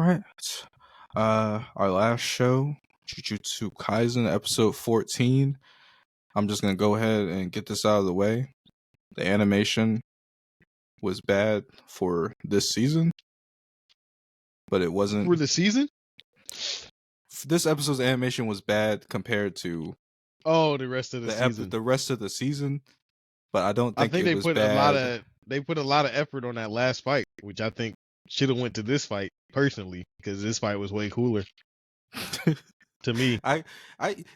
right. Our last show, Jujutsu Kaisen, episode 14. I'm just gonna go ahead and get this out of the way. The animation was bad for this season, but it wasn't. For the season? This episode's animation was bad compared to the rest of the season. the rest of the season, but I don't think, they was put bad. They put a lot of effort on that last fight, which I think should have went to this fight personally, because this fight was way cooler to me.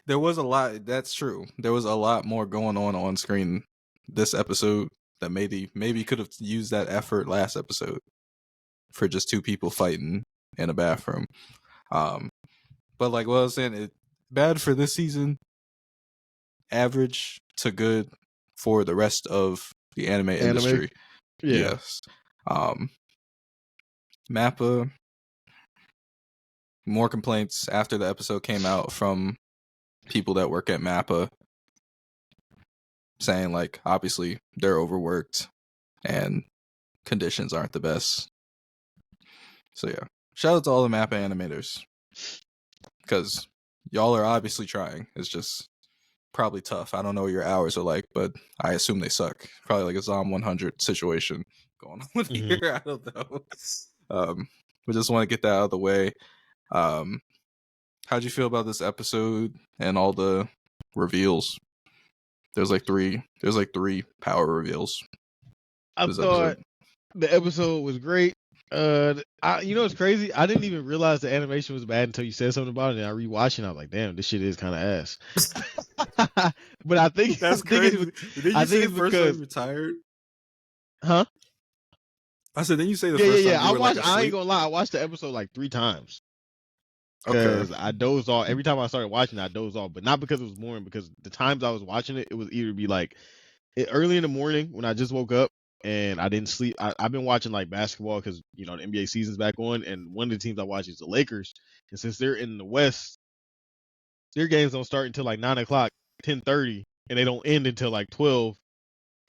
There was a lot. That's true. There was a lot more going on screen this episode that maybe could have used that effort last episode for just two people fighting in a bathroom. But like what I was saying, bad for this season, average to good for the rest of the anime industry. Yeah. Yes. Mappa, more complaints after the episode came out from people that work at Mappa, saying like obviously they're overworked and conditions aren't the best. So yeah, shout out to all the Mappa animators, because y'all are obviously trying. It's just probably tough. I don't know what your hours are like, but I assume they suck. Probably like a Zom 100 situation going on here. I don't know. We just want to get that out of the way. How'd you feel about this episode and all the reveals? There's like three power reveals. I thought the episode was great. You know what's crazy? I didn't even realize the animation was bad until you said something about it, and I rewatched it and I was like, damn, this shit is kind of ass. But I think that's crazy. I think it's because he retired. Huh? I said, didn't you say the first time you were like asleep? I ain't gonna lie, I watched the episode like 3 times. Because I dozed off. Every time I started watching it, I dozed off. But not because it was boring, because the times I was watching it, it was either be like early in the morning when I just woke up and I didn't sleep. I've been watching like basketball because, you know, the NBA season's back on. And one of the teams I watch is the Lakers. And since they're in the West, their games don't start until like 9 o'clock, 10:30. And they don't end until like 12,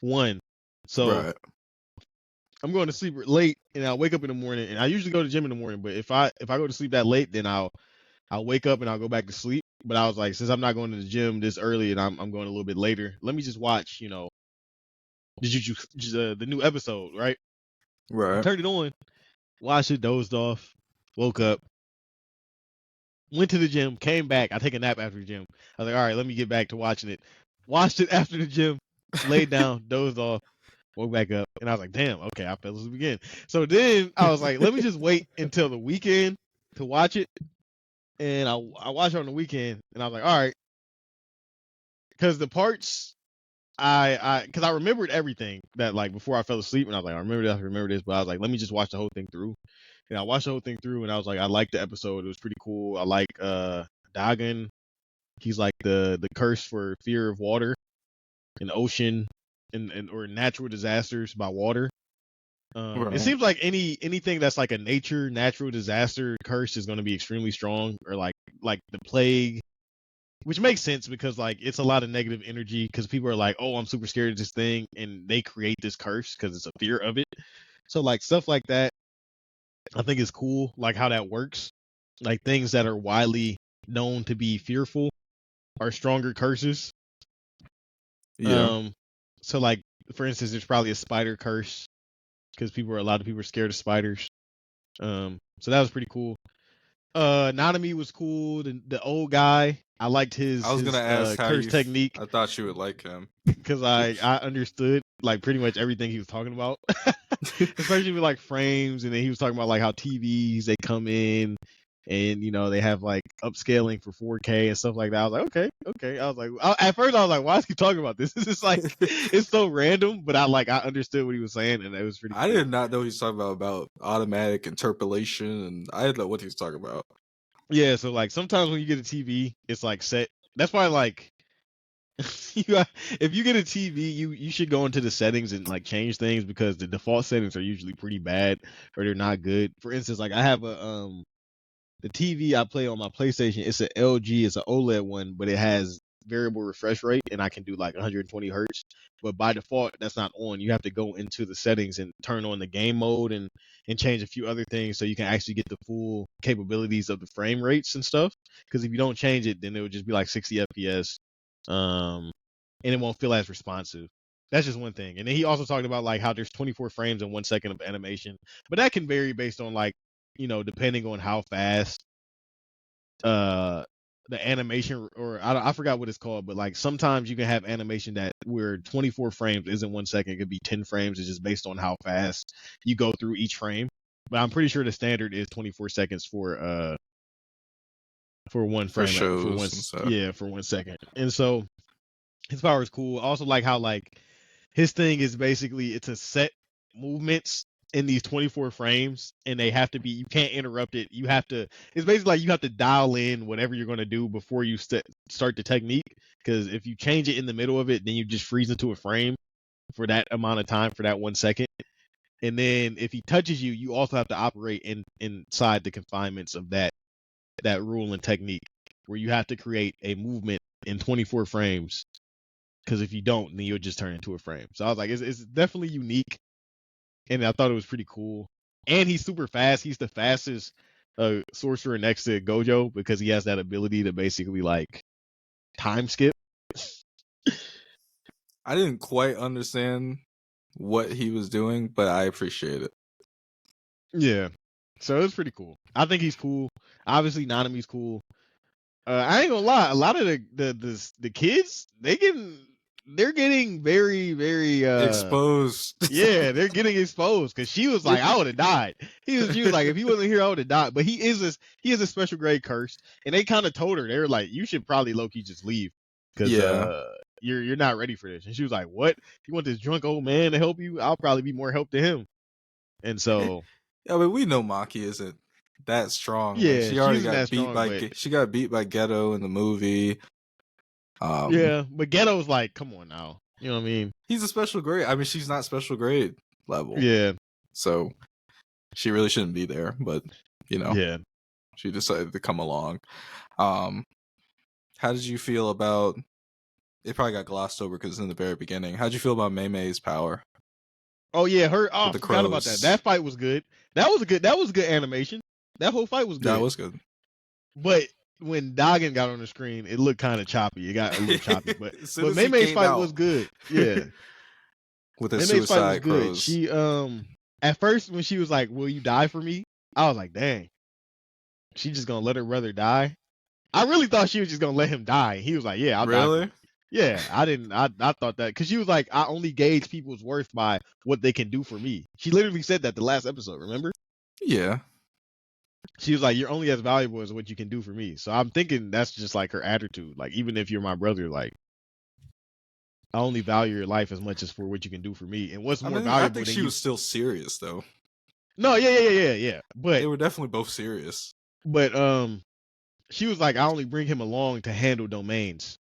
1. So I'm going to sleep late, and I'll wake up in the morning. And I usually go to the gym in the morning, but if I go to sleep that late, then I'll wake up and I'll go back to sleep. But I was like, since I'm not going to the gym this early and I'm going a little bit later, let me just watch, you know, the new episode, right? Right. I turned it on, watched it, dozed off, woke up, went to the gym, came back. I take a nap after the gym. I was like, all right, let me get back to watching it. Watched it after the gym, laid down, dozed off. Woke back up, and I was like, damn, okay, I fell asleep again. So then I was like, let me just wait until the weekend to watch it. And I watched it on the weekend, and I was like, all right. Because the parts, because I remembered everything that, like, before I fell asleep, and I was like, I remember this, but I was like, let me just watch the whole thing through. And I watched the whole thing through, and I was like, I liked the episode. It was pretty cool. I like Dagon. He's like the curse for fear of water and ocean. Or natural disasters by water. Right. It seems like anything that's like a natural disaster curse is going to be extremely strong, or like the plague, which makes sense because like it's a lot of negative energy, because people are like, oh, I'm super scared of this thing, and they create this curse because it's a fear of it. So like stuff like that, I think is cool, like how that works. Like things that are widely known to be fearful are stronger curses. Yeah. So like, for instance, there's probably a spider curse because a lot of people are scared of spiders. So that was pretty cool. Nanami was cool. The old guy, I liked his. I was gonna ask curse technique. I thought you would like him because I understood like pretty much everything he was talking about, especially with like frames, and then he was talking about like how TVs they come in. And, you know, they have like upscaling for 4K and stuff like that. I was like, okay. I was like, at first I was like, why is he talking about this? This is like, it's so random, but I understood what he was saying, and it was pretty cool. I did not know he was talking about automatic interpolation, and I didn't know what he was talking about. Yeah, so like sometimes when you get a TV, it's like set. That's why like, if you get a TV, you should go into the settings and like change things, because the default settings are usually pretty bad, or they're not good. For instance, like I have the TV I play on my PlayStation, it's an LG, it's an OLED one, but it has variable refresh rate, and I can do like 120 hertz. But by default, that's not on. You have to go into the settings and turn on the game mode and change a few other things so you can actually get the full capabilities of the frame rates and stuff. Because if you don't change it, then it would just be like 60 FPS, and it won't feel as responsive. That's just one thing. And then he also talked about like how there's 24 frames in 1 second of animation, but that can vary based on like, depending on how fast the animation, or I forgot what it's called, but like sometimes you can have animation that where 24 frames isn't 1 second, it could be 10 frames. It's just based on how fast you go through each frame. But I'm pretty sure the standard is 24 seconds for one For frame for one shows and stuff. for 1 second. And so his power is cool. I also like how like his thing is basically it's a set movements in these 24 frames, and they have to be, you can't interrupt it. You have to, it's basically like you have to dial in whatever you're going to do before you start the technique, because if you change it in the middle of it, then you just freeze into a frame for that amount of time, for that 1 second. And then if he touches you, you also have to operate inside the confinements of that rule and technique, where you have to create a movement in 24 frames, because if you don't, then you'll just turn into a frame. So I was like, it's definitely unique, and I thought it was pretty cool. And he's super fast. He's the fastest sorcerer next to Gojo, because he has that ability to basically like time skip. I didn't quite understand what he was doing, but I appreciate it. Yeah. So it was pretty cool. I think he's cool. Obviously, Nanami's cool. I ain't gonna lie. A lot of the kids, they're getting very, very Exposed. yeah, they're getting exposed, because she was like, I would have died. She was like, if he wasn't here, I would have died. But he is a special grade curse, and they kind of told her, they were like, you should probably low key just leave, because you're not ready for this. And she was like, what? You want this drunk old man to help you? I'll probably be more help to him. And so yeah, but we know Maki isn't that strong. yeah, Like, she already isn't got that beat strong, by she got beat by Ghetto in the movie. Yeah, but Ghetto's like, come on now. You know what I mean? He's a special grade. I mean, she's not special grade level. Yeah. So she really shouldn't be there, but yeah, she decided to come along. How did you feel about it? Probably got glossed over because it's in the very beginning. How'd you feel about Mei Mei's power? Oh yeah, I the forgot about that. crows. That fight was good. That was good animation. That whole fight was good. That was good. But when Dagen got on the screen, it looked kind of choppy. It got a little choppy. But As soon as Mei he Mei's came fight out was good. Yeah. with the Mei Mei's fight was suicide good. crows. She at first when she was like, "Will you die for me?" I was like, "Dang, she just gonna let her brother die?" I really thought she was just gonna let him die. He was like, "Yeah, I'll die for Really? you." Yeah, I didn't. I thought that, because she was like, "I only gauge people's worth by what they can do for me." She literally said that the last episode. Remember? Yeah. She was like, "You're only as valuable as what you can do for me." So I'm thinking that's just like her attitude. Like, even if you're my brother, like, I only value your life as much as for what you can do for me. And what's more I valuable think than she you? was still serious though. No, yeah. They were definitely both serious. But she was like, "I only bring him along to handle domains."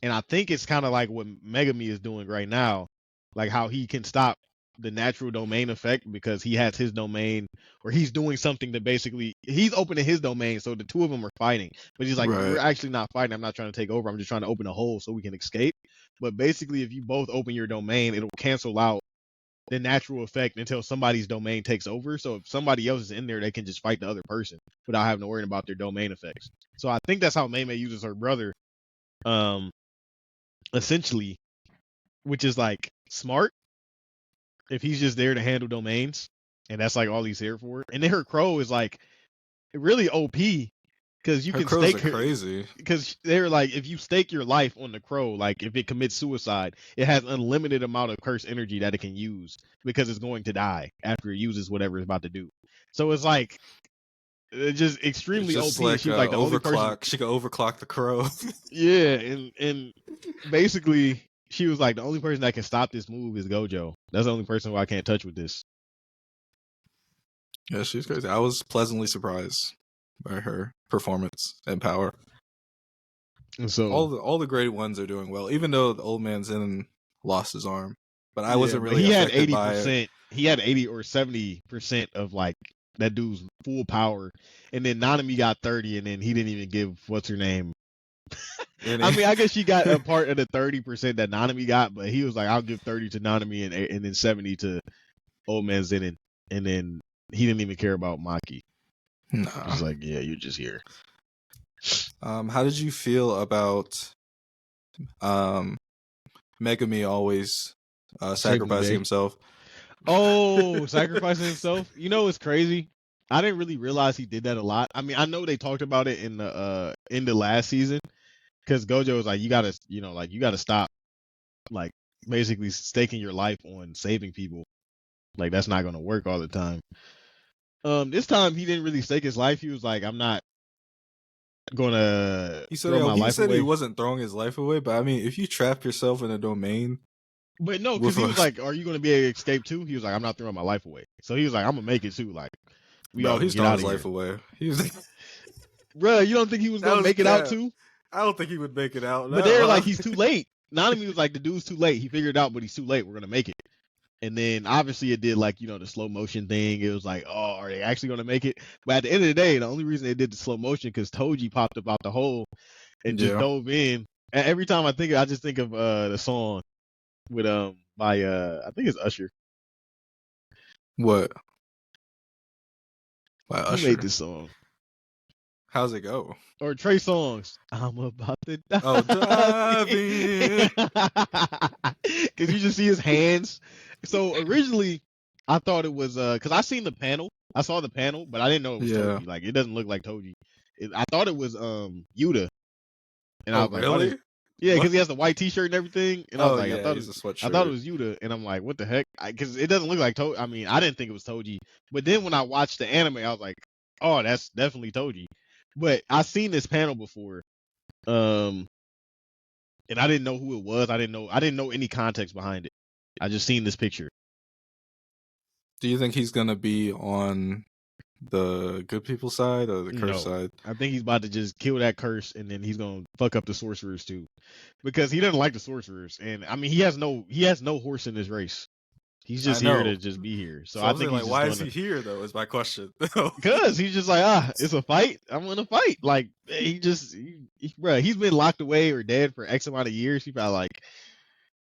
And I think it's kind of like what Megami is doing right now, like how he can stop the natural domain effect because he has his domain, or he's doing something that basically he's opening his domain, so the two of them are fighting. But he's like, we're Right. actually not fighting. I'm not trying to take over. I'm just trying to open a hole so we can escape. But basically, if you both open your domain, it'll cancel out the natural effect until somebody's domain takes over. So if somebody else is in there, they can just fight the other person without having to worry about their domain effects. So I think that's how Mei Mei uses her brother. Essentially, which is like smart if he's just there to handle domains, and that's like all he's here for. And then her crow is like really OP, because you Her can crows stake are her, crazy. because they're like, if you stake your life on the crow, like if it commits suicide, it has unlimited amount of curse energy that it can use, because it's going to die after it uses whatever it's about to do. So it's like just It's extremely just OP. like She was like the only person. overclock. She could overclock the crow. Yeah, and basically she was like, the only person that can stop this move is Gojo. That's the only person who I can't touch with this. Yeah, she's crazy. I was pleasantly surprised by her performance and power. And so All the great ones are doing well, even though the old man's in and lost his arm. But I wasn't but really he had affected by it. 80%. He had 80 or 70% of like that dude's full power, and then Nanami got 30, and then he didn't even give what's her name I mean, I guess she got a part of the 30% that Nanami got, but he was like, I'll give 30 to Nanami and then 70 to Old Man Zenin. And then he didn't even care about Maki. Nah. He's like, yeah, you're just here. How did you feel about Megami always sacrificing himself? Oh, sacrificing himself. You know, it's crazy. I didn't really realize he did that a lot. I mean, I know they talked about it in the last season, because Gojo was like, you gotta stop, like, basically staking your life on saving people. Like, that's not gonna work all the time. This time he didn't really stake his life. He was like, I'm not gonna throw my life away. He wasn't throwing his life away, but I mean, if you trap yourself in a domain. But no, because he was like, are you gonna be able to escape too? He was like, I'm not throwing my life away. So he was like, I'm gonna make it too. Like, we all he's get out throwing his life away. He was like, bruh, you don't think he was gonna make it out too? I don't think he would make it out. But they're like, he's too late. Nanami was like, the dude's too late. He figured it out, but he's too late. We're gonna make it. And then obviously it did, like, the slow motion thing. It was like, oh, are they actually gonna make it? But at the end of the day, the only reason they did the slow motion because Toji popped up out the hole and just dove in. And every time I think I just think of the song with by I think it's Usher. What? By Usher? Who made this song? How's it go? Or Trey Songz. I'm about to die. Oh, diving. Because you just see his hands. So originally, I thought it was because I seen the panel. I saw the panel, but I didn't know it was Toji. Like, it doesn't look like Toji. I thought it was Yuta. And I was like, really? Yeah, because he has the white T-shirt and everything. And I was like, yeah, I thought he's a sweatshirt. I thought it was Yuta, and I'm like, what the heck? Because it doesn't look like Toji. I mean, I didn't think it was Toji, but then when I watched the anime, I was like, oh, that's definitely Toji. But I seen this panel before, and I didn't know who it was. I didn't know any context behind it. I just seen this picture. Do you think he's gonna be on the good people side or the curse side? I think he's about to just kill that curse, and then he's gonna fuck up the sorcerers too, because he doesn't like the sorcerers. And I mean, he has no horse in this race. He's just here to just be here. So I think like, why is he here though? Is my question. Because he's just like, it's a fight. I'm gonna fight. Like, he's been locked away or dead for X amount of years. He probably like,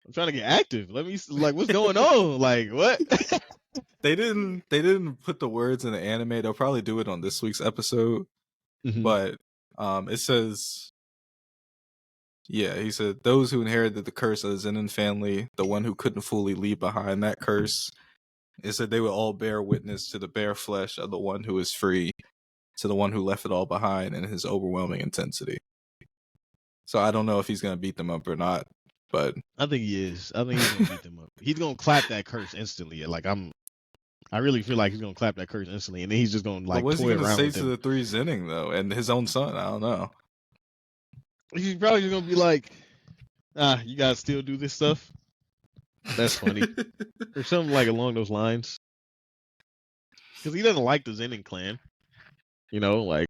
I'm trying to get active. Let me what's going on? Like, what? They didn't put the words in the anime. They'll probably do it on this week's episode. Mm-hmm. But it says, yeah, he said, those who inherited the curse of the Zenin family, the one who couldn't fully leave behind that curse, it said they would all bear witness to the bare flesh of the one who is free, to the one who left it all behind in his overwhelming intensity. So I don't know if he's going to beat them up or not, but I think he is. I think he's going to beat them up. He's going to clap that curse instantly. Like, I really feel like he's going to clap that curse instantly, and then he's just going to, like, what's he going to say to the three Zenin, though, and his own son? I don't know. He's probably just going to be like, you guys still do this stuff? That's funny. Or something like along those lines. Because he doesn't like the Zenin clan. Like,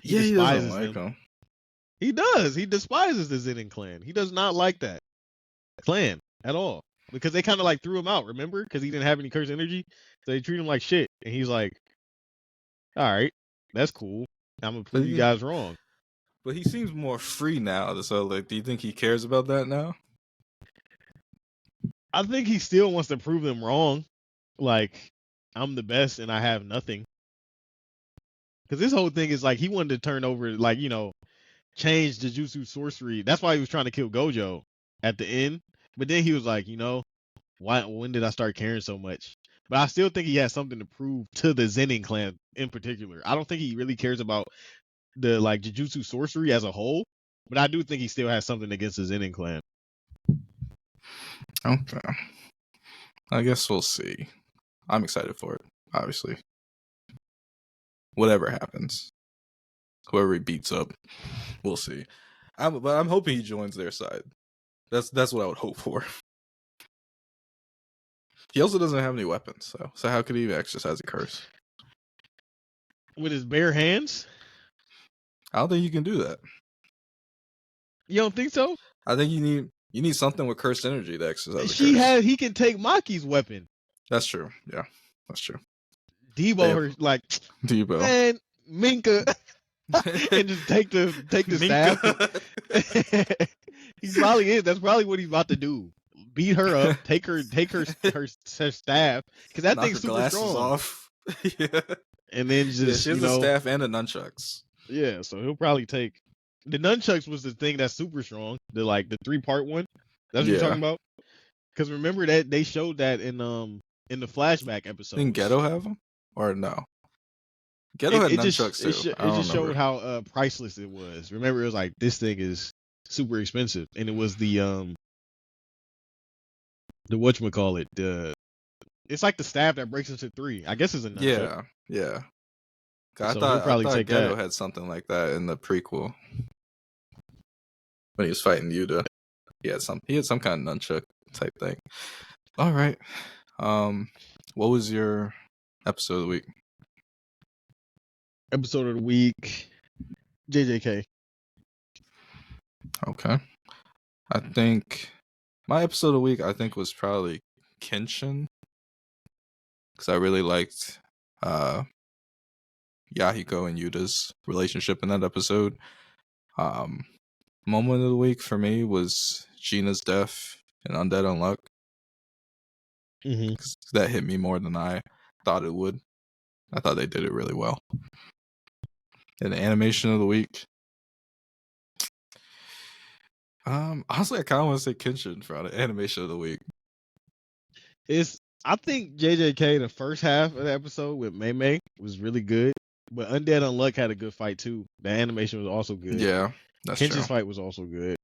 he doesn't like them. He does. He despises the Zenin clan. He does not like that clan at all. Because they kind of like threw him out, remember? Because he didn't have any curse energy. So they treat him like shit. And he's like, all right, that's cool. I'm going to prove you guys wrong. But he seems more free now. So, like, do you think he cares about that now? I think he still wants to prove them wrong. Like, I'm the best and I have nothing. Because this whole thing is like, he wanted to turn over, like, change Jujustu sorcery. That's why he was trying to kill Gojo at the end. But then he was like, when did I start caring so much? But I still think he has something to prove to the Zenin clan in particular. I don't think he really cares about the, like, Jujutsu sorcery as a whole. But I do think he still has something against the Zenin clan. Okay. I guess we'll see. I'm excited for it, obviously. Whatever happens. Whoever he beats up, we'll see. But I'm hoping he joins their side. That's what I would hope for. He also doesn't have any weapons, so how could he exercise a curse? With his bare hands? I don't think you can do that. You don't think so? I think you need something with cursed energy to exercise a curse. He can take Maki's weapon. That's true. Yeah, that's true. Debo, Debo. Man, Minka. and just take the staff. He probably is. That's probably what he's about to do. Beat her up, take her staff, because that Knock thing's her super glasses strong. off. Yeah. And then Yeah, just she has a staff and a nunchucks. yeah. So he'll probably take the nunchucks was the thing that's super strong. The 3-part one. That's what you're talking about. Because remember that they showed that in the flashback episode. Didn't Ghetto have them or no? Ghetto had nunchucks too. I don't just remember. showed how priceless it was. Remember, it was like this thing is super expensive, and it was the whatchamacallit, it's like the staff that breaks into 3. I guess it's a nunchuck. Yeah. I So he'll probably thought take Ghetto that. had something like that in the prequel when he was fighting Yuta. He had some kind of nunchuck type thing. All right. What was your episode of the week? Episode of the week, JJK. Okay. I think my episode of the week was probably Kenshin, because I really liked Yahiko and Yuta's relationship in that episode. Moment of the week for me was Gina's death in Undead Unluck. Mm-hmm. That hit me more than I thought it would. I thought they did it really well. And the animation of the week, honestly, I kind of want to say Kenshin for the animation of the week. I think JJK, the first half of the episode with Mei Mei was really good, but Undead Unluck had a good fight too. The animation was also good. Yeah, that's Kenshin's true. fight was also good.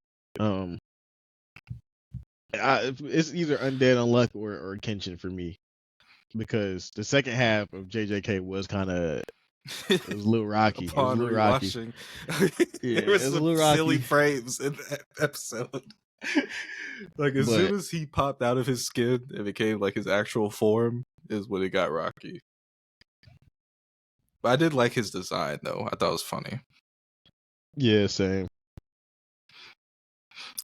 It's either Undead Unluck or Kenshin for me, because the second half of JJK was kind of it was a little rocky. Upon rewatching, there was some silly frames in that episode. Soon as he popped out of his skin and became like his actual form is when it got rocky. But I did like his design though. I thought it was funny. Yeah, same.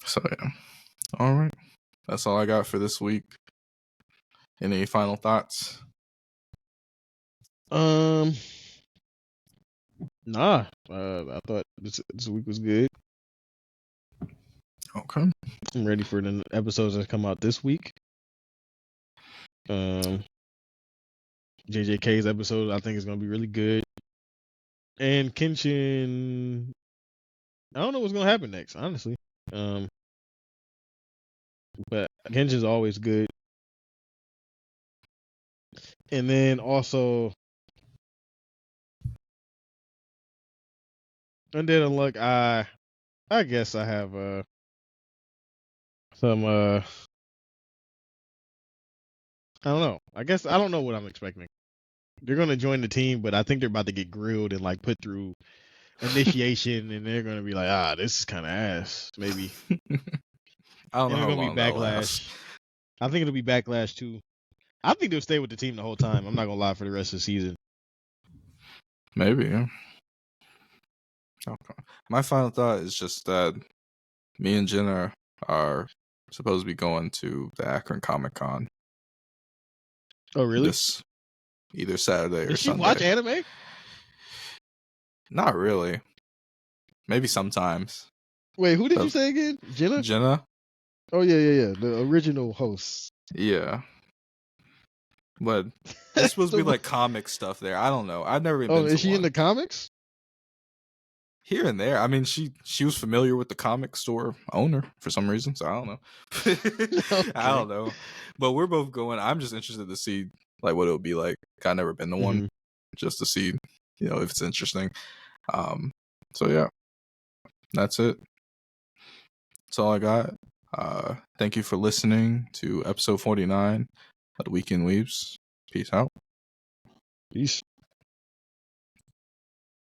So yeah. All right. That's all I got for this week. Any final thoughts? Nah. I thought this week was good. Okay. I'm ready for the episodes that come out this week. JJK's episode I think is gonna be really good. And Kenshin, I don't know what's gonna happen next, honestly. But Kenshin's always good. And then also Undead Unluck, I guess I have some I don't know. I guess I don't know what I'm expecting. They're gonna join the team, but I think they're about to get grilled and like put through initiation, and they're gonna be like, this is kind of ass, maybe. I don't know how long long that'll last. I think it'll be Backlash too. I think they'll stay with the team the whole time. I'm not gonna lie, for the rest of the season. Maybe. Yeah. Okay. My final thought is just that me and Jenna are supposed to be going to the Akron Comic Con. Oh, really? This either Saturday or Does she Sunday. watch anime? Not really. Maybe sometimes. Wait, who did you say again? Jenna? Jenna? Oh, yeah. The original host. Yeah. But it's supposed to be like comic stuff there. I don't know. I've never even been to is she one. in the comics? Here and there. I mean, she was familiar with the comic store owner for some reason, so I don't know. Okay. I don't know. But we're both going. I'm just interested to see like what it would be like. I've never been to one, just to see, if it's interesting. So yeah. That's it. That's all I got. Thank you for listening to episode 49 of the Weekend Weaves. Peace out. Peace.